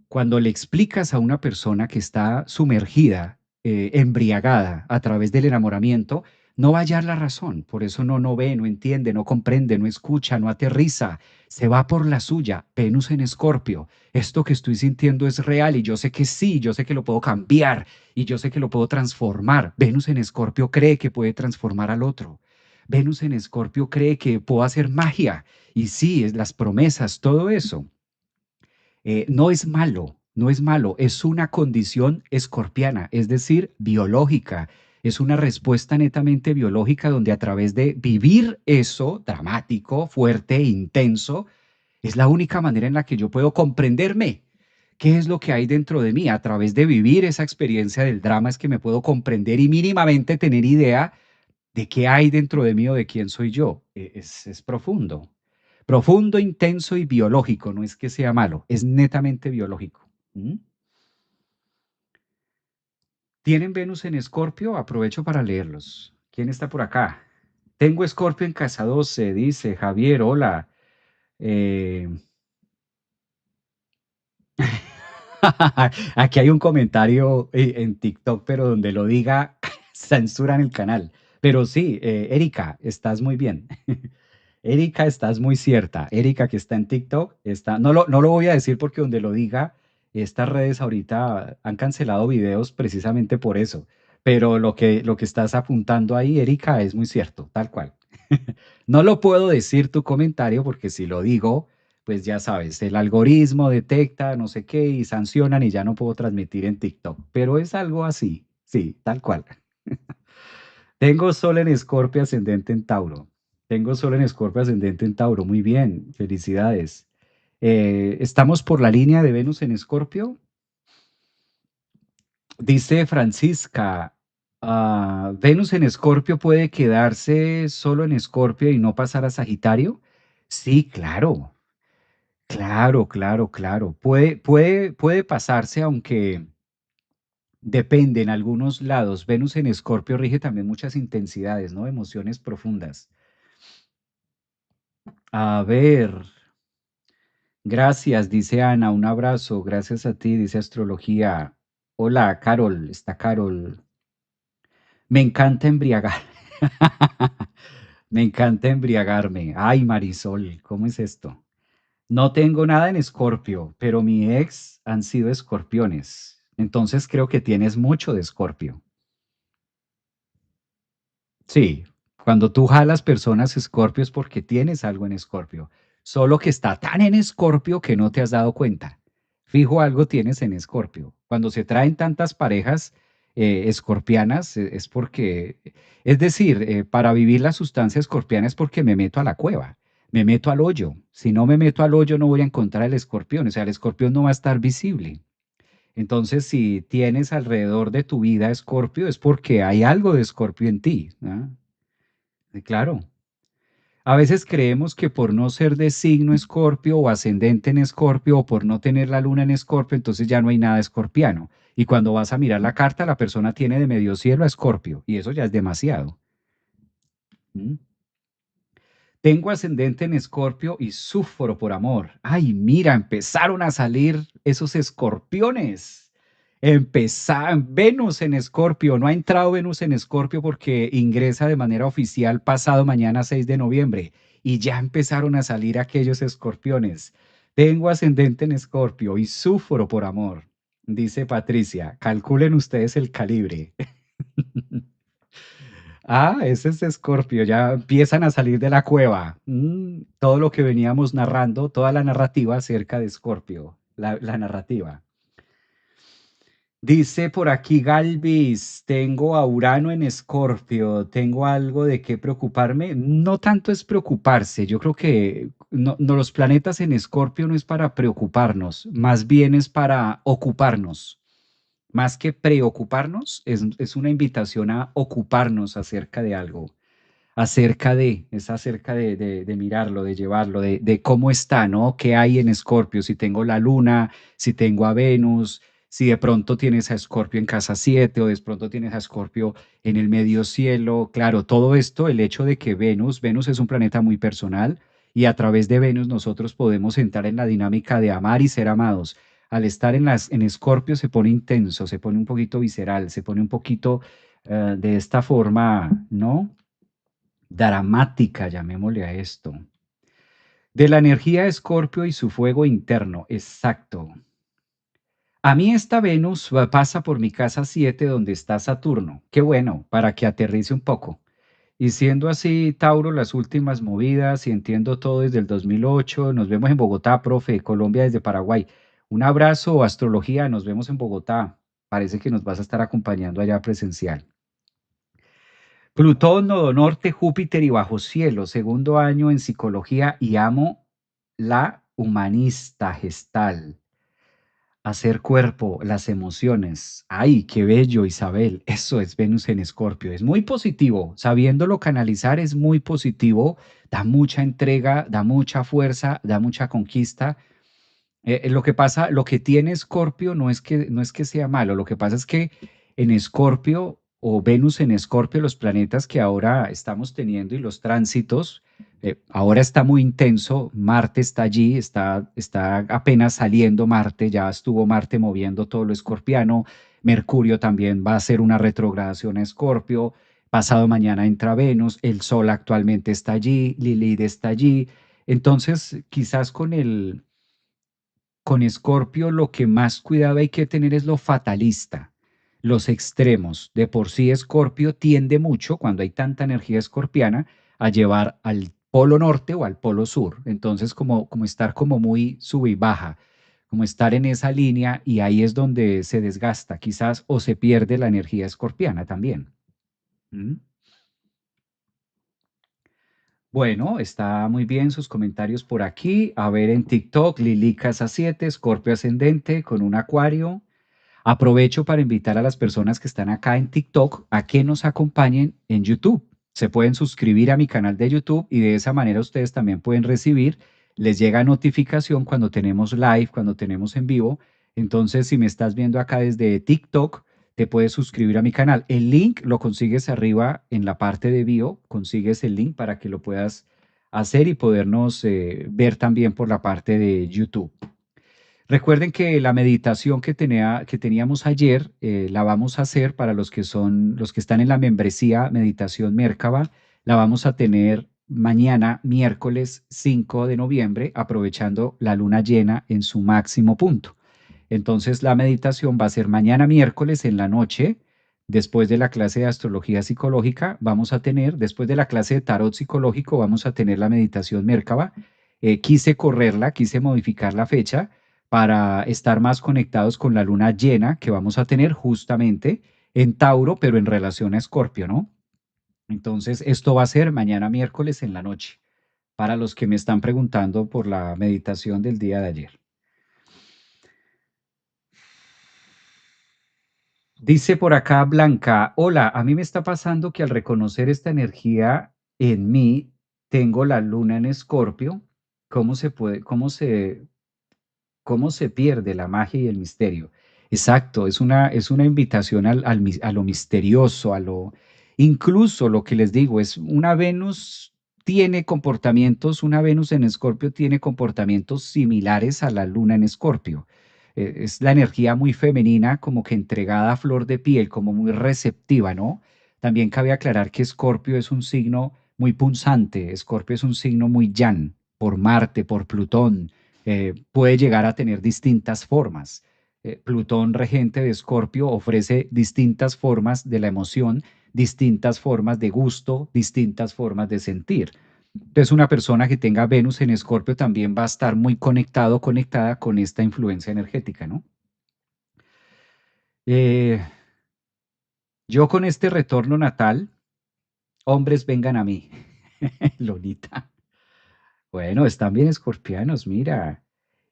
Cuando le explicas a una persona que está sumergida, embriagada a través del enamoramiento, no va a hallar la razón. Por eso no ve, no entiende, no comprende, no escucha, no aterriza. Se va por la suya. Venus en Escorpio. Esto que estoy sintiendo es real y yo sé que sí, yo sé que lo puedo cambiar y yo sé que lo puedo transformar. Venus en Escorpio cree que puede transformar al otro. Venus en Escorpio cree que puedo hacer magia. Y sí, es las promesas, todo eso no es malo, no es malo, es una condición escorpiana, es decir, biológica. Es una respuesta netamente biológica donde a través de vivir eso dramático, fuerte, intenso, es la única manera en la que yo puedo comprenderme. ¿Qué es lo que hay dentro de mí? A través de vivir esa experiencia del drama es que me puedo comprender y mínimamente tener idea de qué hay dentro de mí o de quién soy yo. Es profundo. Profundo, intenso y biológico, no es que sea malo, es netamente biológico. ¿Mm? ¿Tienen Venus en Escorpio? Aprovecho para leerlos. ¿Quién está por acá? Tengo Escorpio en casa 12, dice Javier, hola. Eh, Aquí hay un comentario en TikTok, pero donde lo diga, censuran el canal. Pero sí, Erika, estás muy bien. Erika, estás muy cierta. Erika, que está en TikTok, no lo voy a decir porque donde lo diga, estas redes ahorita han cancelado videos precisamente por eso. Pero lo que estás apuntando ahí, Erika, es muy cierto, tal cual. No lo puedo decir tu comentario porque si lo digo, pues ya sabes, el algoritmo detecta no sé qué y sancionan y ya no puedo transmitir en TikTok. Pero es algo así, sí, tal cual. Tengo Sol en Escorpio ascendente en Tauro. Tengo Sol en Escorpio ascendente en Tauro. Muy bien, felicidades. ¿Estamos por la línea de Venus en Escorpio? Dice Francisca, ¿Venus en Escorpio puede quedarse solo en Escorpio y no pasar a Sagitario? Sí, claro, claro, claro, claro. Puede pasarse, aunque depende en algunos lados. Venus en Escorpio rige también muchas intensidades, ¿no? Emociones profundas. A ver, gracias, dice Ana, un abrazo, gracias a ti, dice Astrología. Hola, Carol, está Carol. Me encanta embriagar. Me encanta embriagarme. Ay, Marisol, ¿cómo es esto? No tengo nada en Escorpio, pero mi ex han sido escorpiones. Entonces creo que tienes mucho de Escorpio. Sí, cuando tú jalas personas Escorpio es porque tienes algo en Escorpio. Solo que está tan en Escorpio que no te has dado cuenta. Fijo algo tienes en Escorpio. Cuando se traen tantas parejas escorpianas es porque, es decir, para vivir la sustancia escorpiana es porque me meto a la cueva, me meto al hoyo. Si no me meto al hoyo no voy a encontrar el escorpión, o sea, el escorpión no va a estar visible. Entonces, si tienes alrededor de tu vida Escorpio, es porque hay algo de Escorpio en ti, ¿no? Claro. A veces creemos que por no ser de signo Escorpio o ascendente en Escorpio o por no tener la luna en Escorpio, entonces ya no hay nada escorpiano. Y cuando vas a mirar la carta, la persona tiene de medio cielo a Escorpio y eso ya es demasiado. ¿Mm? Tengo ascendente en Escorpio y sufro por amor. Ay, mira, empezaron a salir esos escorpiones. Empezaron Venus en Escorpio. No ha entrado Venus en Escorpio porque ingresa de manera oficial pasado mañana 6 de noviembre. Y ya empezaron a salir aquellos escorpiones. Tengo ascendente en Escorpio y sufro por amor. Dice Patricia, calculen ustedes el calibre. Ah, ese es Escorpio, ya empiezan a salir de la cueva. Todo lo que veníamos narrando, toda la narrativa acerca de Escorpio, la narrativa. Dice por aquí Galvis, tengo a Urano en Escorpio, ¿tengo algo de qué preocuparme? No tanto es preocuparse, yo creo que no, los planetas en Escorpio no es para preocuparnos, más bien es para ocuparnos. Más que preocuparnos, es una invitación a ocuparnos acerca de algo es acerca de mirarlo, de llevarlo, de cómo está, ¿no? ¿Qué hay en Escorpio? Si tengo la luna, si tengo a Venus, si de pronto tienes a Escorpio en casa 7 o de pronto tienes a Escorpio en el medio cielo. Claro, todo esto, el hecho de que Venus es un planeta muy personal y a través de Venus nosotros podemos entrar en la dinámica de amar y ser amados. Al estar en Escorpio se pone intenso, se pone un poquito visceral, se pone un poquito de esta forma, ¿no? Dramática, llamémosle a esto. De la energía de Escorpio y su fuego interno, exacto. A mí esta Venus pasa por mi casa 7 donde está Saturno. Qué bueno, para que aterrice un poco. Y siendo así, Tauro, las últimas movidas y entiendo todo desde el 2008. Nos vemos en Bogotá, profe, Colombia desde Paraguay. Un abrazo, astrología, nos vemos en Bogotá. Parece que nos vas a estar acompañando allá presencial. Plutón, Nodo Norte, Júpiter y Bajo Cielo, segundo año en psicología y amo la humanista gestal. Hacer cuerpo, las emociones. Ay, qué bello, Isabel. Eso es Venus en Escorpio. Es muy positivo. Sabiéndolo canalizar es muy positivo. Da mucha entrega, da mucha fuerza, da mucha conquista. Lo que pasa, lo que tiene Escorpio no es que sea malo, lo que pasa es que en Escorpio o Venus en Escorpio, los planetas que ahora estamos teniendo y los tránsitos, ahora está muy intenso, Marte está allí, está apenas saliendo Marte, ya estuvo Marte moviendo todo lo escorpiano, Mercurio también va a hacer una retrogradación a Escorpio, pasado mañana entra Venus, el Sol actualmente está allí, Lilith está allí, entonces quizás con Escorpio lo que más cuidado hay que tener es lo fatalista, los extremos. De por sí Escorpio tiende mucho, cuando hay tanta energía escorpiana, a llevar al polo norte o al polo sur. Entonces, como estar como muy sub y baja, como estar en esa línea y ahí es donde se desgasta quizás o se pierde la energía escorpiana también. ¿Mm? Bueno, está muy bien sus comentarios por aquí. A ver en TikTok, Lili Casa 7, Escorpio ascendente con un acuario. Aprovecho para invitar a las personas que están acá en TikTok a que nos acompañen en YouTube. Se pueden suscribir a mi canal de YouTube y de esa manera ustedes también pueden recibir, les llega notificación cuando tenemos live, cuando tenemos en vivo. Entonces, si me estás viendo acá desde TikTok, te puedes suscribir a mi canal. El link lo consigues arriba en la parte de bio, consigues el link para que lo puedas hacer y podernos ver también por la parte de YouTube. Recuerden que la meditación que teníamos ayer, la vamos a hacer para los que están en la membresía Meditación Mérkaba, la vamos a tener mañana, miércoles 5 de noviembre, aprovechando la luna llena en su máximo punto. Entonces, la meditación va a ser mañana miércoles en la noche, después de la clase de astrología psicológica, vamos a tener, después de la clase de tarot psicológico, vamos a tener la meditación Mérkaba. Quise correrla, quise modificar la fecha para estar más conectados con la luna llena que vamos a tener justamente en Tauro, pero en relación a Escorpio, ¿no? Entonces, esto va a ser mañana miércoles en la noche, para los que me están preguntando por la meditación del día de ayer. Dice por acá Blanca, hola, a mí me está pasando que al reconocer esta energía en mí, tengo la luna en Escorpio. ¿Cómo se puede, cómo se pierde la magia y el misterio? Exacto, es una invitación a lo misterioso, incluso lo que les digo, es una Venus tiene comportamientos, una Venus en Escorpio tiene comportamientos similares a la luna en Escorpio. Es la energía muy femenina, como que entregada a flor de piel, como muy receptiva, ¿no? También cabe aclarar que Escorpio es un signo muy punzante, Escorpio es un signo muy yang, por Marte, por Plutón, puede llegar a tener distintas formas. Plutón, regente de Escorpio, ofrece distintas formas de la emoción, distintas formas de gusto, distintas formas de sentir. Entonces, una persona que tenga Venus en Escorpio también va a estar muy conectado, conectada con esta influencia energética, ¿no? Eh, yo con este retorno natal, hombres vengan a mí. Lolita. Bueno, están bien escorpianos, mira.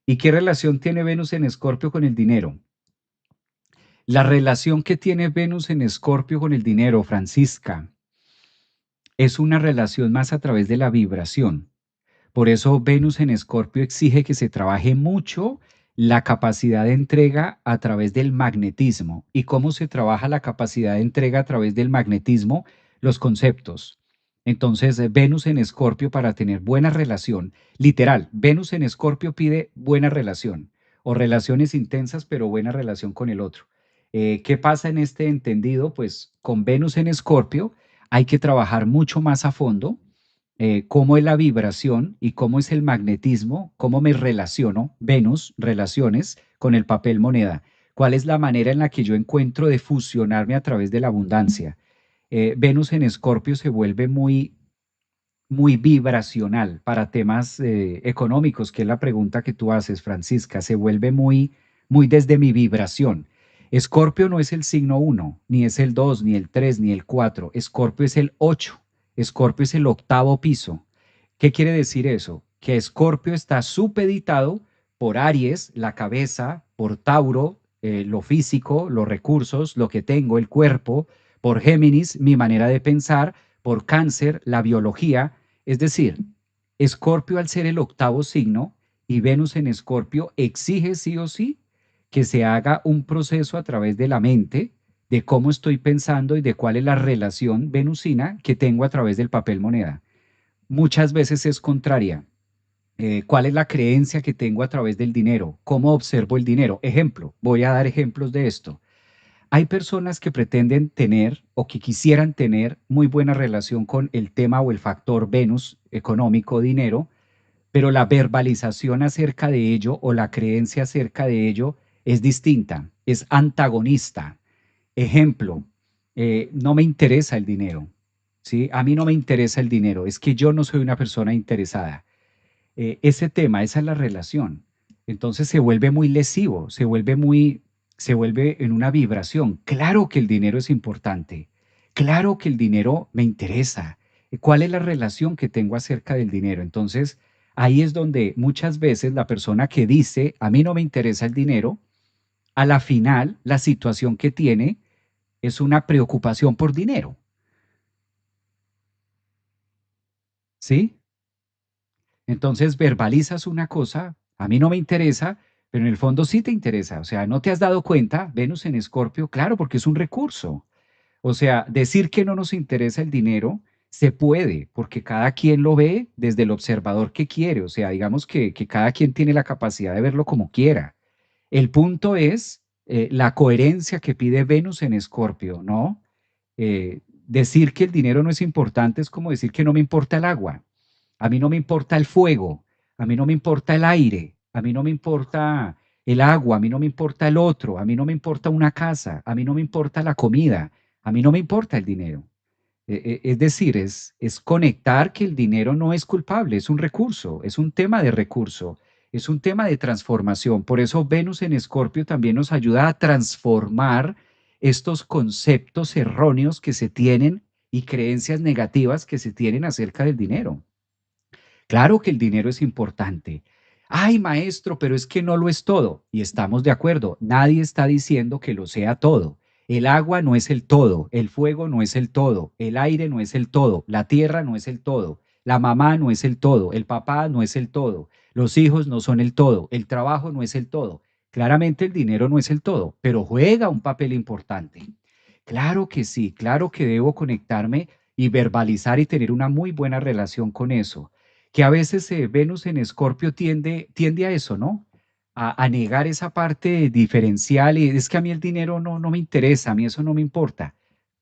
¿Y qué relación tiene Venus en Escorpio con el dinero? La relación que tiene Venus en Escorpio con el dinero, Francisca, es una relación más a través de la vibración. Por eso Venus en Escorpio exige que se trabaje mucho la capacidad de entrega a través del magnetismo. ¿Y cómo se trabaja la capacidad de entrega a través del magnetismo? Los conceptos. Entonces, Venus en Escorpio para tener buena relación, literal, Venus en Escorpio pide buena relación o relaciones intensas, pero buena relación con el otro. ¿Qué pasa en este entendido? Pues con Venus en Escorpio hay que trabajar mucho más a fondo cómo es la vibración y cómo es el magnetismo, cómo me relaciono, Venus, relaciones con el papel moneda. ¿Cuál es la manera en la que yo encuentro de fusionarme a través de la abundancia? Venus en Escorpio se vuelve muy vibracional para temas económicos, que es la pregunta que tú haces, Francisca. Se vuelve muy desde mi vibración. Escorpio no es el signo uno, ni es el 2, ni el 3, ni el 4. Escorpio es el 8. Escorpio es el octavo piso. ¿Qué quiere decir eso? Que Escorpio está supeditado por Aries, la cabeza, por Tauro, lo físico, los recursos, lo que tengo, el cuerpo, por Géminis, mi manera de pensar, por Cáncer, la biología. Es decir, Escorpio al ser el octavo signo y Venus en Escorpio exige sí o sí que se haga un proceso a través de la mente de cómo estoy pensando y de cuál es la relación venusina que tengo a través del papel moneda. Muchas veces es contraria. ¿Cuál es la creencia que tengo a través del dinero? ¿Cómo observo el dinero? Ejemplo, voy a dar ejemplos de esto. Hay personas que pretenden tener o que quisieran tener muy buena relación con el tema o el factor Venus económico, dinero, pero la verbalización acerca de ello o la creencia acerca de ello es distinta, es antagonista. Ejemplo, no me interesa el dinero, ¿sí? A mí no me interesa el dinero, es que yo no soy una persona interesada. Ese tema, esa es la relación. Entonces se vuelve muy lesivo, se vuelve en una vibración. Claro que el dinero es importante, claro que el dinero me interesa. ¿Cuál es la relación que tengo acerca del dinero? Entonces, ahí es donde muchas veces la persona que dice, a mí no me interesa el dinero, a la final la situación que tiene es una preocupación por dinero, ¿sí? Entonces verbalizas una cosa, a mí no me interesa, pero en el fondo sí te interesa. O sea, ¿no te has dado cuenta? Venus en Escorpio, claro, porque es un recurso. O sea, decir que no nos interesa el dinero Se puede, porque cada quien lo ve desde el observador que quiere, o sea, digamos que cada quien tiene la capacidad de verlo como quiera. El punto es la coherencia que pide Venus en Escorpio, ¿no? Decir que el dinero no es importante es como decir que no me importa el agua, a mí no me importa el fuego, a mí no me importa el aire, a mí no me importa el agua, a mí no me importa el otro, a mí no me importa una casa, a mí no me importa la comida, a mí no me importa el dinero. Es decir, es conectar que el dinero no es culpable, es un recurso, es un tema de recurso, es un tema de transformación. Por eso Venus en Escorpio también nos ayuda a transformar estos conceptos erróneos que se tienen y creencias negativas que se tienen acerca del dinero. Claro que el dinero es importante. Ay, maestro, pero es que no lo es todo. Y estamos de acuerdo, nadie está diciendo que lo sea todo. El agua no es el todo, el fuego no es el todo, el aire no es el todo, la tierra no es el todo, la mamá no es el todo, el papá no es el todo, los hijos no son el todo, el trabajo no es el todo. Claramente el dinero no es el todo, pero juega un papel importante. Claro que sí, claro que debo conectarme y verbalizar y tener una muy buena relación con eso, que a veces Venus en Escorpio tiende a eso, ¿no? A negar esa parte diferencial y es que a mí el dinero no me interesa, a mí eso no me importa.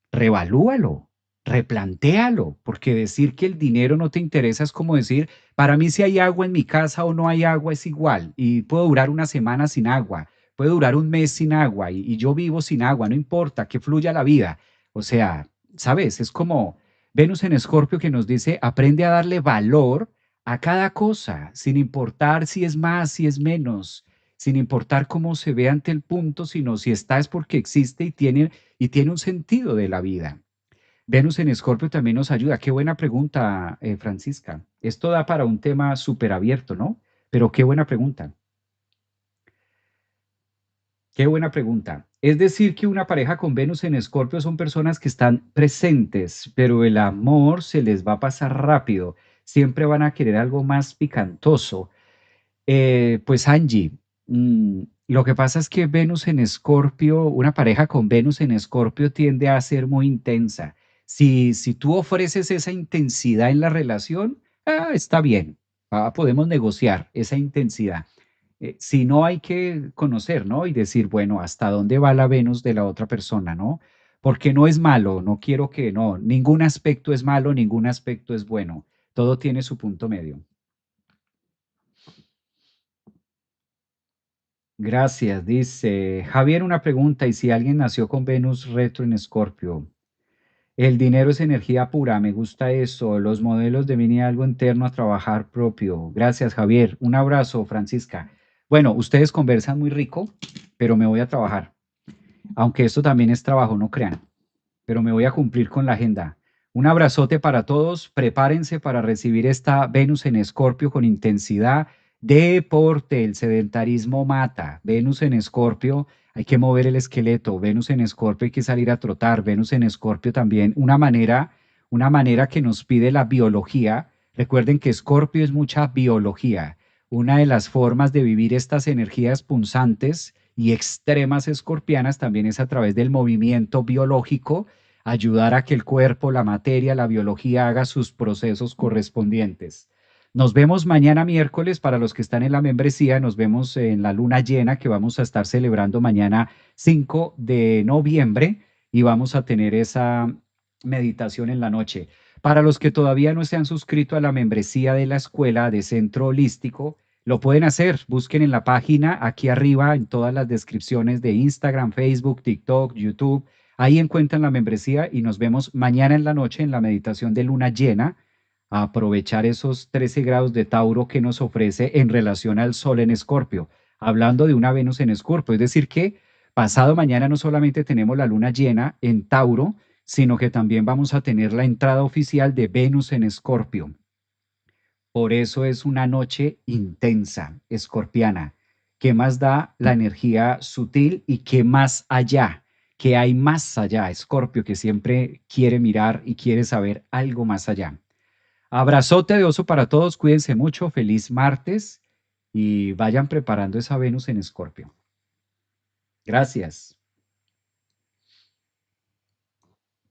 Revalúalo, replantéalo, porque decir que el dinero no te interesa es como decir, para mí si hay agua en mi casa o no hay agua es igual y puedo durar una semana sin agua, puedo durar un mes sin agua y yo vivo sin agua, no importa, que fluya la vida. O sea, ¿sabes? Es como Venus en Escorpio que nos dice, aprende a darle valor a cada cosa, sin importar si es más, si es menos, sin importar cómo se ve ante el punto, sino si está es porque existe y tiene un sentido de la vida. Venus en Escorpio también nos ayuda. Qué buena pregunta, Francisca. Esto da para un tema súper abierto, ¿no? Pero qué buena pregunta. Qué buena pregunta. Es decir, que una pareja con Venus en Escorpio son personas que están presentes, pero el amor se les va a pasar rápido. Siempre van a querer algo más picantoso. Pues Angie, lo que pasa es que Venus en Escorpio, una pareja con Venus en Escorpio tiende a ser muy intensa. Si tú ofreces esa intensidad en la relación, está bien, podemos negociar esa intensidad. Si no hay que conocer, ¿no? Y decir, bueno, ¿hasta dónde va la Venus de la otra persona, ¿no? Porque no es malo, no quiero que, no, ningún aspecto es malo, ningún aspecto es bueno, todo tiene su punto medio. Gracias, dice Javier, una pregunta, ¿y si alguien nació con Venus retro en Escorpio? El dinero es energía pura, me gusta eso, los modelos de mini algo interno a trabajar propio. Gracias, Javier. Un abrazo, Francisca. Bueno, ustedes conversan muy rico, pero me voy a trabajar, aunque esto también es trabajo, no crean, pero me voy a cumplir con la agenda. Un abrazote para todos, prepárense para recibir esta Venus en Escorpio con intensidad. Deporte, el sedentarismo mata. Venus en Escorpio, hay que mover el esqueleto. Venus en Escorpio, hay que salir a trotar. Venus en Escorpio también, una manera que nos pide la biología. Recuerden que Escorpio es mucha biología. Una de las formas de vivir estas energías punzantes y extremas escorpianas también es a través del movimiento biológico, ayudar a que el cuerpo, la materia, la biología haga sus procesos correspondientes. Nos vemos mañana miércoles para los que están en la membresía. Nos vemos en la luna llena que vamos a estar celebrando mañana 5 de noviembre y vamos a tener esa meditación en la noche. Para los que todavía no se han suscrito a la membresía de la escuela de Centro Holístico, lo pueden hacer. Busquen en la página aquí arriba en todas las descripciones de Instagram, Facebook, TikTok, YouTube. Ahí encuentran la membresía y nos vemos mañana en la noche en la meditación de luna llena a aprovechar esos 13 grados de Tauro que nos ofrece en relación al Sol en Escorpio, hablando de una Venus en Escorpio. Es decir, que pasado mañana no solamente tenemos la luna llena en Tauro, sino que también vamos a tener la entrada oficial de Venus en Escorpio. Por eso es una noche intensa, escorpiana. ¿Qué más da la energía sutil y qué más allá? ¿Qué hay más allá? Escorpio que siempre quiere mirar y quiere saber algo más allá. Abrazote de oso para todos, cuídense mucho, feliz martes y vayan preparando esa Venus en Escorpio. Gracias.